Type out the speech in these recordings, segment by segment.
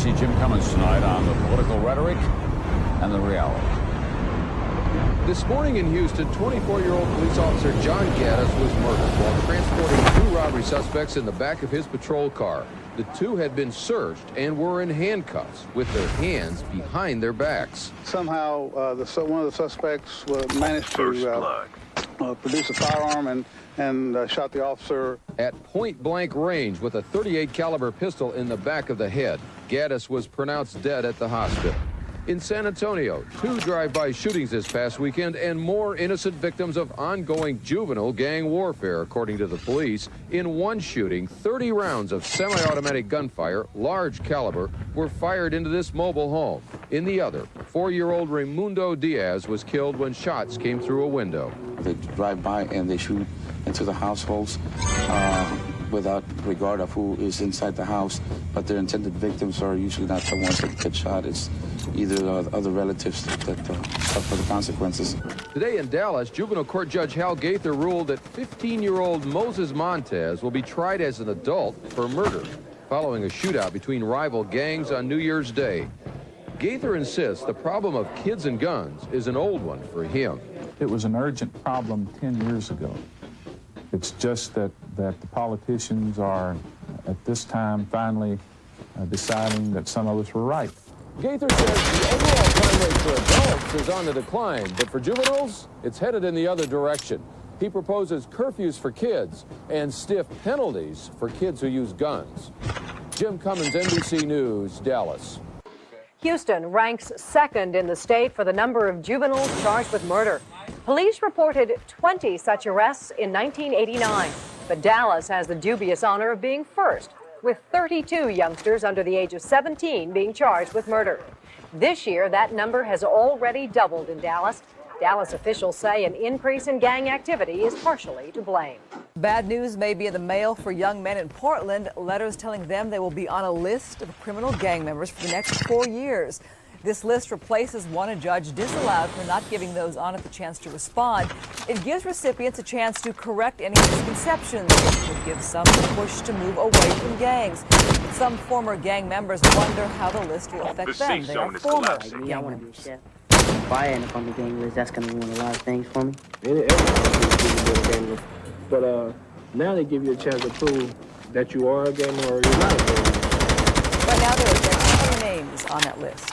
NBC Jim Cummins tonight on the political rhetoric and the reality. This morning in Houston, 24-year-old police officer John Gaddis was murdered while transporting 2 robbery suspects in the back of his patrol car. The 2 had been searched and were in handcuffs with their hands behind their backs. Somehow, one of the suspects managed to produce a firearm and shot the officer. At point-blank range with a .38 caliber pistol in the back of the head, Gaddis was pronounced dead at the hospital. In San Antonio, 2 drive-by shootings this past weekend and more innocent victims of ongoing juvenile gang warfare, according to the police. In one shooting, 30 rounds of semi-automatic gunfire, large caliber, were fired into this mobile home. In the other, 4-year-old Raimundo Diaz was killed when shots came through a window. They drive by and they shoot into the households without regard of who is inside the house, but their intended victims are usually not the ones that get shot. It's either other relatives that suffer the consequences. Today in Dallas, juvenile court judge Hal Gaither ruled that 15-year-old Moses Montez will be tried as an adult for murder following a shootout between rival gangs on New Year's Day. Gaither insists the problem of kids and guns is an old one for him. It was an urgent problem 10 years ago. It's just that the politicians are, at this time, finally deciding that some of us were right. Gaither says the overall crime rate for adults is on the decline, but for juveniles, it's headed in the other direction. He proposes curfews for kids and stiff penalties for kids who use guns. Jim Cummins, NBC News, Dallas. Houston ranks second in the state for the number of juveniles charged with murder. Police reported 20 such arrests in 1989, but Dallas has the dubious honor of being first, with 32 youngsters under the age of 17 being charged with murder. This year, that number has already doubled in Dallas. Dallas officials say an increase in gang activity is partially to blame. Bad news may be in the mail for young men in Portland. Letters telling them they will be on a list of criminal gang members for the next 4 years. This list replaces one a judge disallowed for not giving those on it the chance to respond. It gives recipients a chance to correct any misconceptions. It would give some a push to move away from gangs. Some former gang members wonder how the list will affect them. They are former gang members. If I end up on the gang list, that's going to ruin a lot of things for me. But now they give you a chance to prove that you are a gamer or you're not a gamer. Right now there are 10 names on that list.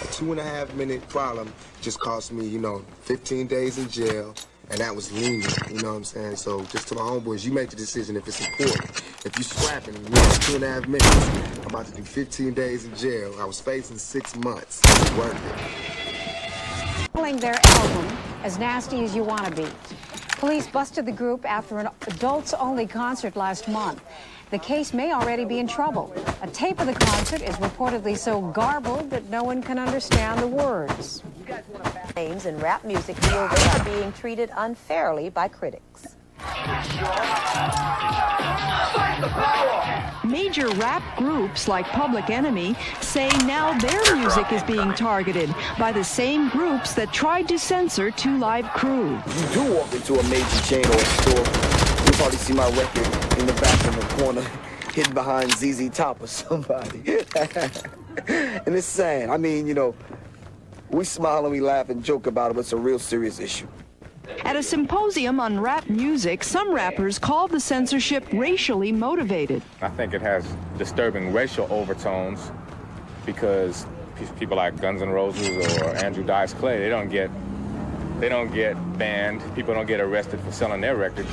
A 2.5-minute problem just cost me, 15 days in jail, and that was lenient, you know what I'm saying? So just to my homeboys, you make the decision if it's important. If you scrapping, you miss 2.5 minutes, I'm about to do 15 days in jail. I was facing 6 months. It's worth it. Calling their album As Nasty As You Want to Be. Police busted the group after an adults-only concert last month. The case may already be in trouble. A tape of the concert is reportedly so garbled that no one can understand the words. Names in rap music feel they are being treated unfairly by critics. Major rap groups like Public Enemy say now their music is being targeted by the same groups that tried to censor Two Live Crew. You do walk into a major chain or a store, you'll probably see my record in the back in the corner, hidden behind ZZ Top or somebody. And it's sad. I mean, we smile and we laugh and joke about it, but it's a real serious issue. At a symposium on rap music, some rappers called the censorship racially motivated. I think it has disturbing racial overtones because people like Guns N' Roses or Andrew Dice Clay, they don't get banned. People don't get arrested for selling their records.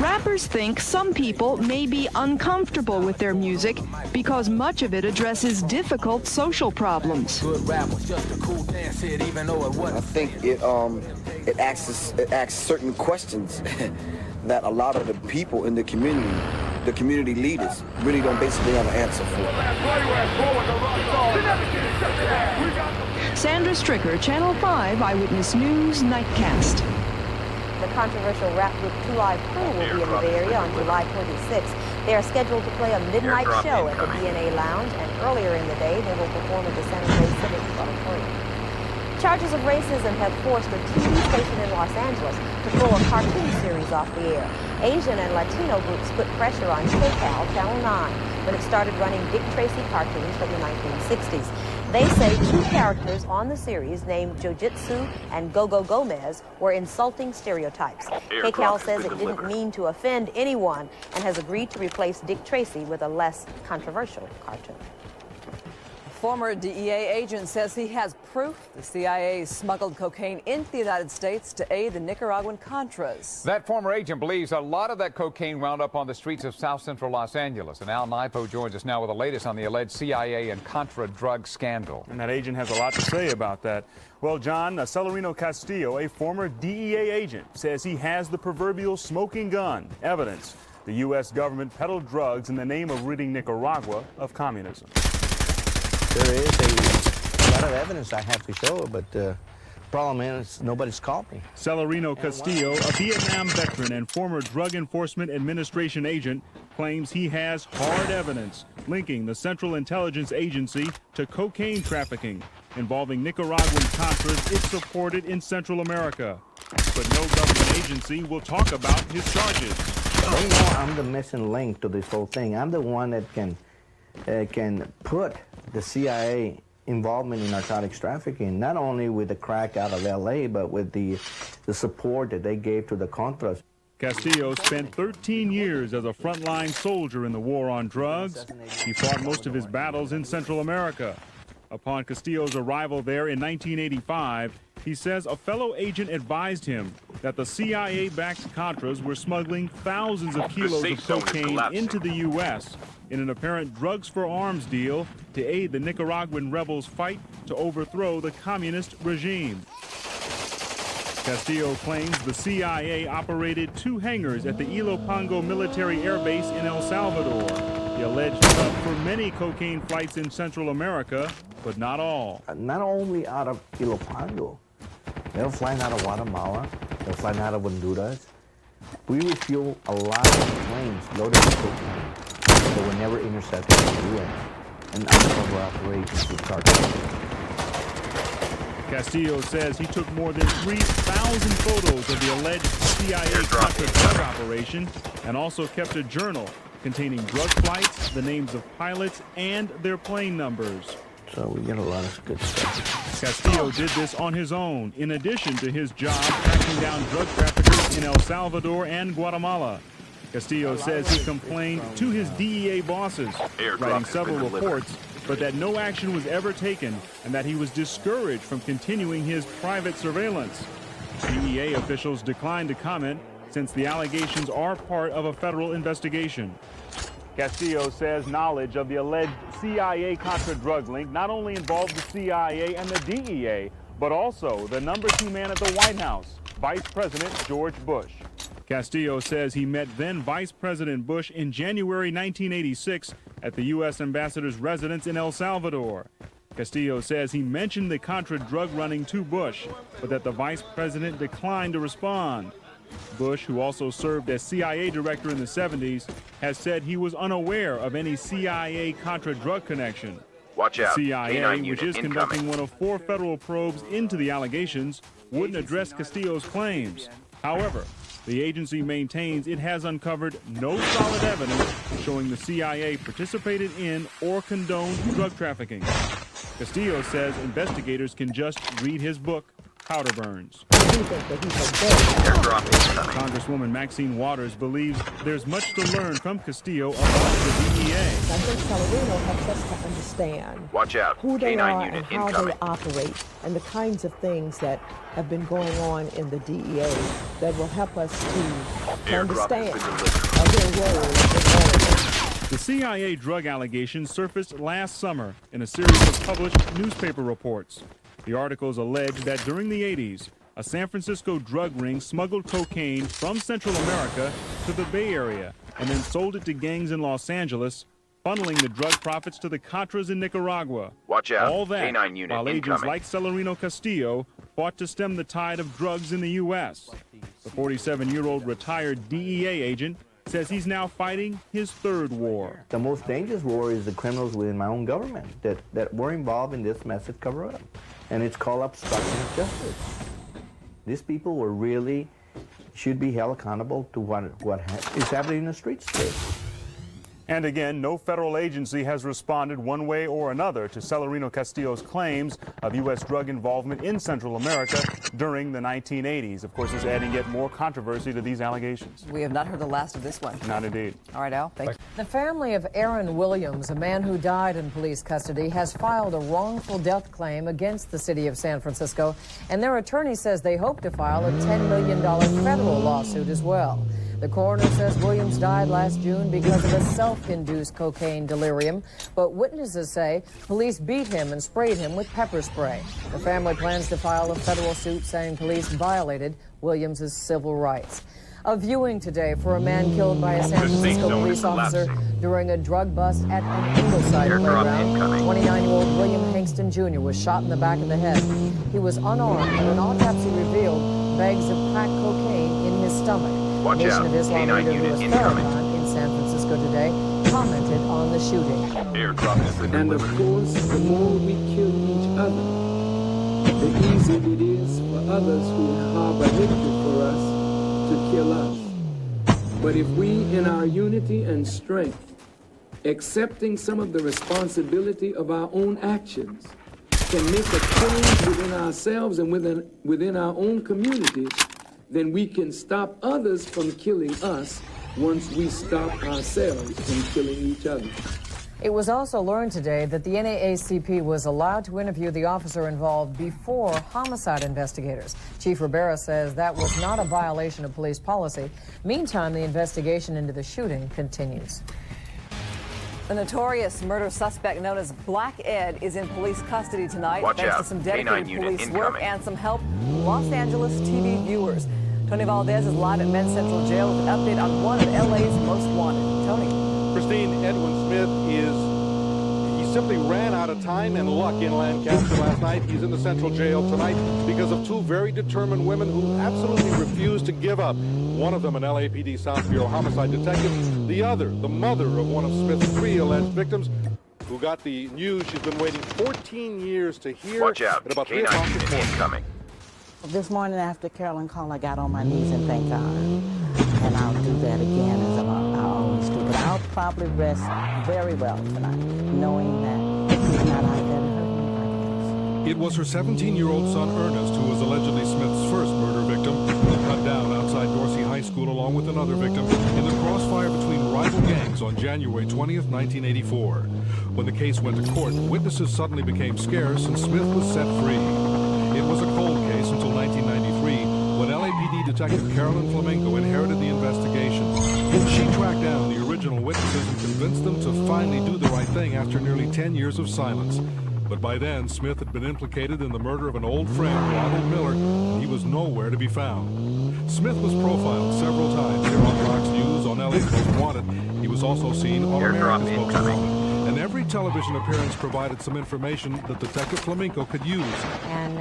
Rappers think some people may be uncomfortable with their music because much of it addresses difficult social problems. I think it asks certain questions that a lot of the people in the community leaders, really don't basically have an answer for. Sandra Stricker, Channel 5 Eyewitness News Nightcast. The controversial rap group Two Live Crew will be in the Bay Area on July 26th. They are scheduled to play a midnight show at the DNA Lounge, and earlier in the day they will perform at the San Jose Civic Auditorium. Charges of racism have forced a TV station in Los Angeles to pull a cartoon series off the air. Asian and Latino groups put pressure on KCAL Channel 9 when it started running Dick Tracy cartoons from the 1960s. They say 2 characters on the series named Jiu-Jitsu and Go-Go Gomez were insulting stereotypes. KCAL says it didn't mean to offend anyone and has agreed to replace Dick Tracy with a less controversial cartoon. A former DEA agent says he has proof the CIA smuggled cocaine into the United States to aid the Nicaraguan Contras. That former agent believes a lot of that cocaine wound up on the streets of South Central Los Angeles. And Al Naipo joins us now with the latest on the alleged CIA and Contra drug scandal. And that agent has a lot to say about that. Well, John, Celerino Castillo, a former DEA agent, says he has the proverbial smoking gun, evidence the U.S. government peddled drugs in the name of ridding Nicaragua of communism. There is a lot of evidence I have to show, but the problem is nobody's caught me. Celerino Castillo, a Vietnam veteran and former Drug Enforcement Administration agent, claims he has hard evidence linking the Central Intelligence Agency to cocaine trafficking involving Nicaraguan Contras it supported in Central America. But no government agency will talk about his charges. They know I'm the missing link to this whole thing. I'm the one that can put the CIA involvement in narcotics trafficking, not only with the crack out of L.A., but with the support that they gave to the Contras. Castillo spent 13 years as a frontline soldier in the war on drugs. He fought most of his battles in Central America. Upon Castillo's arrival there in 1985, he says a fellow agent advised him that the CIA-backed Contras were smuggling thousands of kilos of cocaine into the U.S. in an apparent drugs-for-arms deal to aid the Nicaraguan rebels' fight to overthrow the communist regime. Castillo claims the CIA operated 2 hangars at the Ilopango military air base in El Salvador, the alleged hub for many cocaine flights in Central America, but not all. Not only out of Ilopango, they're flying out of Guatemala, they're flying out of Honduras. We refuel a lot of planes loaded with cocaine that were never intercepted in the U.S. and undercover operations with cartels. Castillo says he took more than 3,000 photos of the alleged CIA Contra drug operation and also kept a journal containing drug flights, the names of pilots, and their plane numbers. So we get a lot of good stuff. Castillo did this on his own, in addition to his job tracking down drug traffickers in El Salvador and Guatemala. Castillo says he complained to his DEA bosses, writing several reports, but that no action was ever taken and that he was discouraged from continuing his private surveillance. DEA officials declined to comment since the allegations are part of a federal investigation. Castillo says knowledge of the alleged CIA-Contra drug link not only involved the CIA and the DEA, but also the #2 man at the White House, Vice President George Bush. Castillo says he met then Vice President Bush in January 1986 at the U.S. ambassador's residence in El Salvador. Castillo says he mentioned the Contra drug running to Bush, but that the vice president declined to respond. Bush, who also served as CIA director in the 70s, has said he was unaware of any CIA-Contra drug connection. Watch out. The CIA, K9 which is unit conducting one of 4 federal probes into the allegations, wouldn't address Castillo's claims. However, the agency maintains it has uncovered no solid evidence showing the CIA participated in or condoned drug trafficking. Castillo says investigators can just read his book, Powder Burns. Congresswoman Maxine Waters believes there's much to learn from Castillo about the DEA. I think Celerino helps us to understand Watch out. who they K9 are unit and how incoming. they operate and the kinds of things that have been going on in the DEA that will help us to understand their role in all of this. The CIA drug allegations surfaced last summer in a series of published newspaper reports. The articles allege that during the 80s, a San Francisco drug ring smuggled cocaine from Central America to the Bay Area and then sold it to gangs in Los Angeles, funneling the drug profits to the Contras in Nicaragua. Watch out. All that K9 unit while agents incoming. like Celerino Castillo fought to stem the tide of drugs in the U.S. The 47-year-old retired DEA agent says he's now fighting his 3rd war. The most dangerous war is the criminals within my own government that were involved in this massive cover-up. and it's called obstruction of justice. These people were really should be held accountable to what is happening in the streets today. And again, no federal agency has responded one way or another to Celerino Castillo's claims of U.S. drug involvement in Central America during the 1980s. Of course, it's adding yet more controversy to these allegations. We have not heard the last of this one. Not indeed. All right, Al, thank you. The family of Aaron Williams, a man who died in police custody, has filed a wrongful death claim against the city of San Francisco, and their attorney says they hope to file a $10 million federal lawsuit as well. The coroner says Williams died last June because of a self-induced cocaine delirium, but witnesses say police beat him and sprayed him with pepper spray. The family plans to file a federal suit saying police violated Williams' civil rights. A viewing today for a man killed by a San Francisco police officer during a drug bust at an Ingleside playground. 29-year-old William Hankston Jr. was shot in the back of the head. He was unarmed, but an autopsy revealed bags of crack cocaine in his stomach. Watch Nation out. of Islam K9 leader unit Louis incoming. Farrakhan in San Francisco today commented on the shooting. Airdrop has been And of delivered. course, the more we kill each other, the easier it is for others who harbor hatred for us to kill us. But if we, in our unity and strength, accepting some of the responsibility of our own actions, can make a change within ourselves and within our own communities, then we can stop others from killing us once we stop ourselves from killing each other. It was also learned today that the NAACP was allowed to interview the officer involved before homicide investigators. Chief Rivera says that was not a violation of police policy. Meantime, the investigation into the shooting continues. The notorious murder suspect known as Black Ed is in police custody tonight, Watch thanks out. to some dedicated K9 unit police work incoming. and some help from Los Angeles TV viewers. Tony Valdez is live at Men's Central Jail with an update on one of LA's most wanted. Tony. Christine, Edwin Smith he simply ran out of time and luck in Lancaster last night. He's in the Central Jail tonight because of two very determined women who absolutely refused to give up. One of them an LAPD South Bureau homicide detective, the other the mother of one of Smith's 3 alleged victims, who got the news she's been waiting 14 years to hear. Watch out. At about 3 K9 o'clock unit this morning. incoming. This morning after Carolyn called, I got on my knees and thanked God. And I'll do that again as I always do. But I'll probably rest very well tonight, knowing that he's not out there to hurt me. It was her 17-year-old son, Ernest, who was allegedly Smith's first murder victim, cut down outside Dorsey High School along with another victim in the crossfire between rival gangs on January 20th, 1984. When the case went to court, witnesses suddenly became scarce and Smith was set free. It was a cold case until 1993, when LAPD Detective Carolyn Flamenco inherited the investigation. She tracked down the original witnesses and convinced them to finally do the right thing after nearly 10 years of silence. But by then, Smith had been implicated in the murder of an old friend, Ronald Miller, and he was nowhere to be found. Smith was profiled several times here on Fox News, on LA's Most Wanted. He was also seen on America's Most Wanted. And every television appearance provided some information that Detective Flamenco could use. And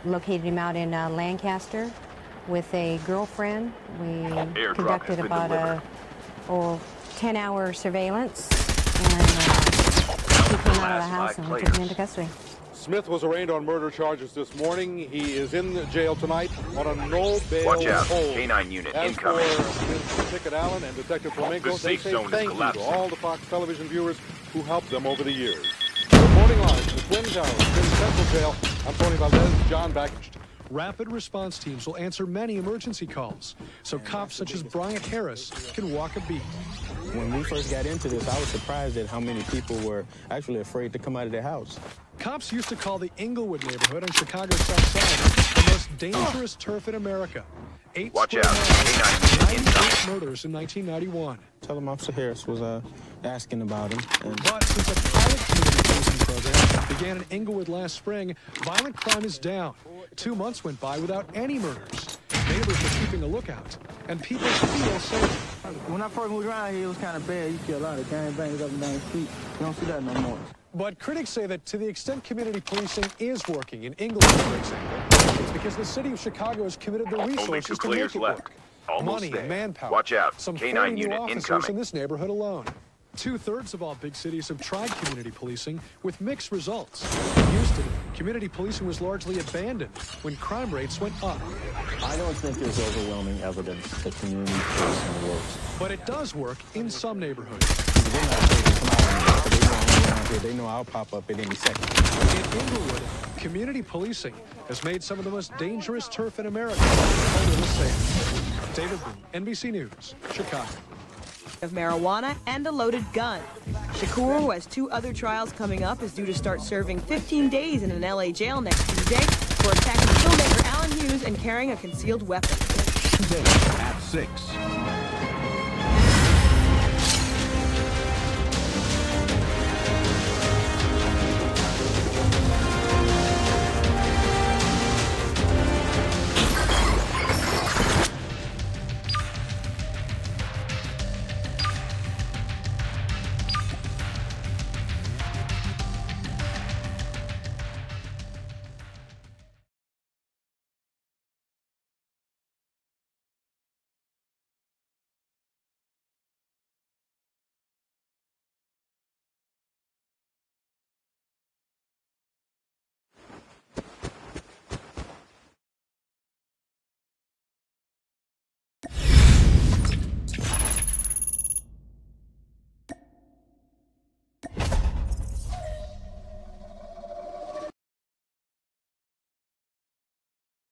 located him out in Lancaster with a girlfriend. We conducted about a 10-hour surveillance, and he came out of the house and we took him into custody. Smith was arraigned on murder charges this morning. He is in jail tonight on a no bail Watch out. hold. K9 unit As incoming. for Ticket Allen and Detective Flamenco, The they safe say zone is thank you to collapsing. all the Fox television viewers who helped them over the years. Reporting live from the Twin Towers, in Central Jail, I'm Tony Valdez, John Back. Rapid response teams will answer many emergency calls, so cops such as Bryant Harris can walk a beat. When we first got into this, I was surprised at how many people were actually afraid to come out of their house. Cops used to call the Inglewood neighborhood on Chicago's south side the most dangerous turf in America. 8 Watch square out. miles, 98 murders in 1991. Tell them Officer Harris was asking about him. But since a pilot community policing program began in Inglewood last spring, violent crime is down. 2 months went by without any murders. Neighbors were keeping a lookout, and people feel safe. When I first moved around here, it was kind of bad. You see a lot of gangbangs up and down the street. You don't see that no more. But critics say that to the extent community policing is working in Inglewood, for example, it's because the city of Chicago has committed the Only 2 resources to players make it left. work. Almost Money there. and manpower. Watch out. Some K9 40 new unit officers incoming. in this neighborhood alone. 2/3 of all big cities have tried community policing with mixed results. In Houston, community policing was largely abandoned when crime rates went up. I don't think there's overwhelming evidence that community policing works. But it does work in some neighborhoods. They know I'll pop up at any second. In Inglewood, community policing has made some of the most dangerous turf in America a little safer. David Boone, NBC News, Chicago. Of marijuana and a loaded gun. Shakur, who has 2 other trials coming up, is due to start serving 15 days in an LA jail next Tuesday for attacking filmmaker Alan Hughes and carrying a concealed weapon. Today at 6.